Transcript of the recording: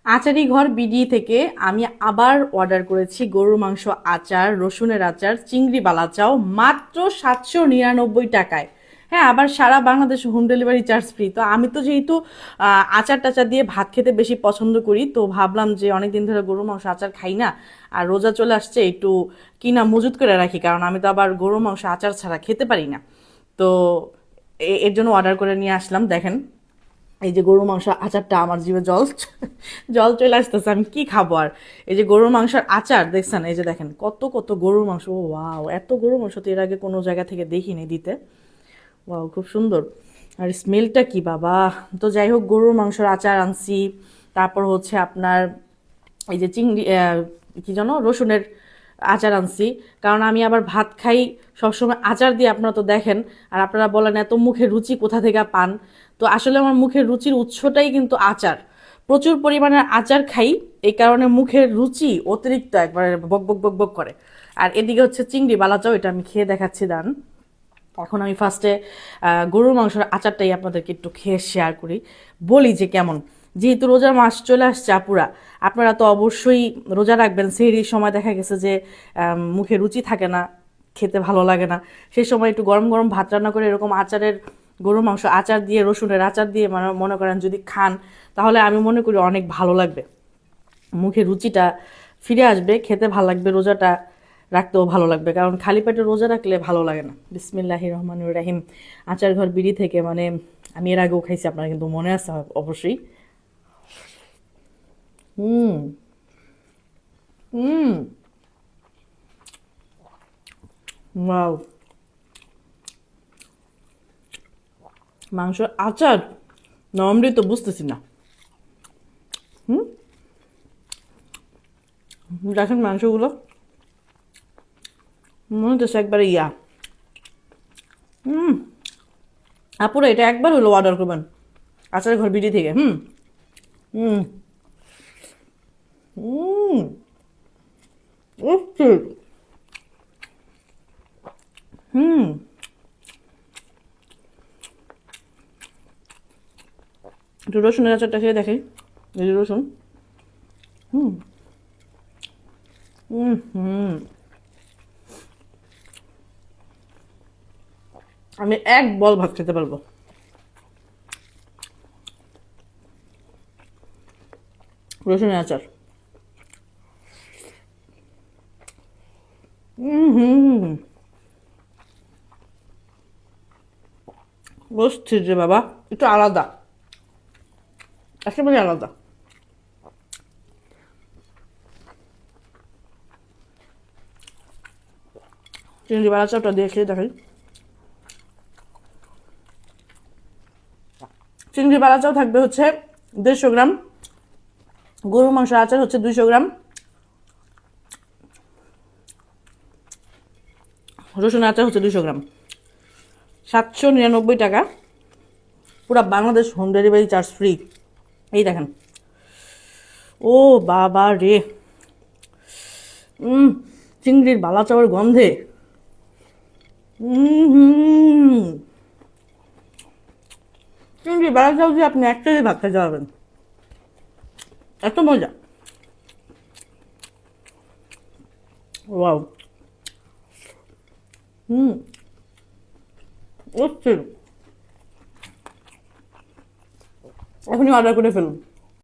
আচারি ঘর বিডি থেকে আমি আবার অর্ডার করেছি গরুর মাংস আচার, রসুনের আচার, চিংড়ি বালাচাও মাত্র 799 টাকায়। হ্যাঁ, আবার সারা Bangladesh home delivery charge free. তো আমি তো যেহেতু আচার টাচার দিয়ে ভাত খেতে বেশি পছন্দ করি, তো ভাবলাম যে অনেকদিন ধরে গরুর মাংস আচার খাই না, আর রোজা চলে আসছে, একটু কিনা মজুত করে রাখি, কারণ আমি তো আবার গরুর মাংস আচার ছাড়া খেতে পারি না। তো এর জন্য অর্ডার করে নিয়ে আসলাম। দেখেন, এই যে গরুর মাংস আচারটা, আমার জিভে জল জল চলে আসতেছে, আমি কি খাবো আর। এই যে গরুর মাংসের আচার দেখছেন, এই যে দেখেন কত কত গরুর মাংস। ও ওয়াও, এত গরুর মাংস তো এর আগে কোনো জায়গা থেকে দেখিনি দিতে। ওয়াও, খুব সুন্দর। আর স্মেলটা কি বাবা। তো যাই হোক, গরুর মাংসের আচার আনছি। তারপর হচ্ছে আপনার এই যে চিংড়ি, কি জানো, রসুনের আচার আনছি। কারণ আমি আবার ভাত খাই সবসময় আচার দিয়ে, আপনারা তো দেখেন। আর আপনারা বলেন এত মুখের রুচি কোথা থেকে পান। তো আসলে আমার মুখের রুচির উৎসটাই কিন্তু আচার। প্রচুর পরিমাণে আচার খাই, এই কারণে মুখের রুচি অতিরিক্ত একবারে বক বক বক বক করে। আর এদিকে হচ্ছে চিংড়ি বালাচাও, এটা আমি খেয়ে দেখাচ্ছি দান। এখন আমি ফার্স্টে গরুর মাংসের আচারটাই আপনাদেরকে একটু খেয়ে শেয়ার করি, বলি যে কেমন। যেহেতু রোজার মাস চলে আসছে আপুরা, আপনারা তো অবশ্যই রোজা রাখবেন। সেহরির সময় দেখা গেছে যে মুখে রুচি থাকে না, খেতে ভালো লাগে না। সেই সময় একটু গরম গরম ভাত রান্না করে এরকম আচারের, গরুর মাংস আচার দিয়ে, রসুনের আচার দিয়ে মানে মনে করেন যদি খান, তাহলে আমি মনে করি অনেক ভালো লাগবে। মুখে রুচিটা ফিরে আসবে, খেতে ভালো লাগবে, রোজাটা রাখতেও ভালো লাগবে। কারণ খালি পেটে রোজা রাখলে ভালো লাগে না। বিসমিল্লাহির রহমানির রাহিম। আচার ঘর বিড়ি থেকে, মানে আমি এর আগেও খাইছি, আপনার কিন্তু মনে আছে অবশ্যই। হুম। হুম। ওয়াও। মাংস আচার নরমরি তো বুঝতেছি না। হুম। দেখেন মাংসগুলো, মনে হচ্ছে একবারে ইয়া। হুম। আপুরা এটা একবার হলো অর্ডার করবেন আচারের ঘর বিডি থেকে। হুম। হুম। হুম। উফ। হুম। একটু রসুনের আচারটা খেয়ে দেখি। এই যে রসুন। হুম। হুম। হুম। আমি এক বল ভাত খেতে পারবো। রসুনের আচার। হুম। হুম। বুঝছি যে বাবা, একটু আলাদা, একেবারে আলাদা। চিংড়ি বালা চাপটা দিয়ে খেয়ে দেখাই। চিংড়ি বালা চাও থাকবে হচ্ছে 150 গ্রাম, গরুর মাংস আচার হচ্ছে 200 গ্রাম, রসুন আচার হচ্ছে 200 গ্রাম। 799 টাকা, পুরো Bangladesh home delivery charge free. এই দেখেন। ও বাবা রে। উম চিংড়ির বালা চাওয়ার গন্ধে। হুম। চিংড়ি বালা চাও দিয়ে আপনি একটাই ভাত খেতে পারবেন, এত মজা। ওয়াও। হুম। অস্থির। এখনই অর্ডার করে ফেলুন।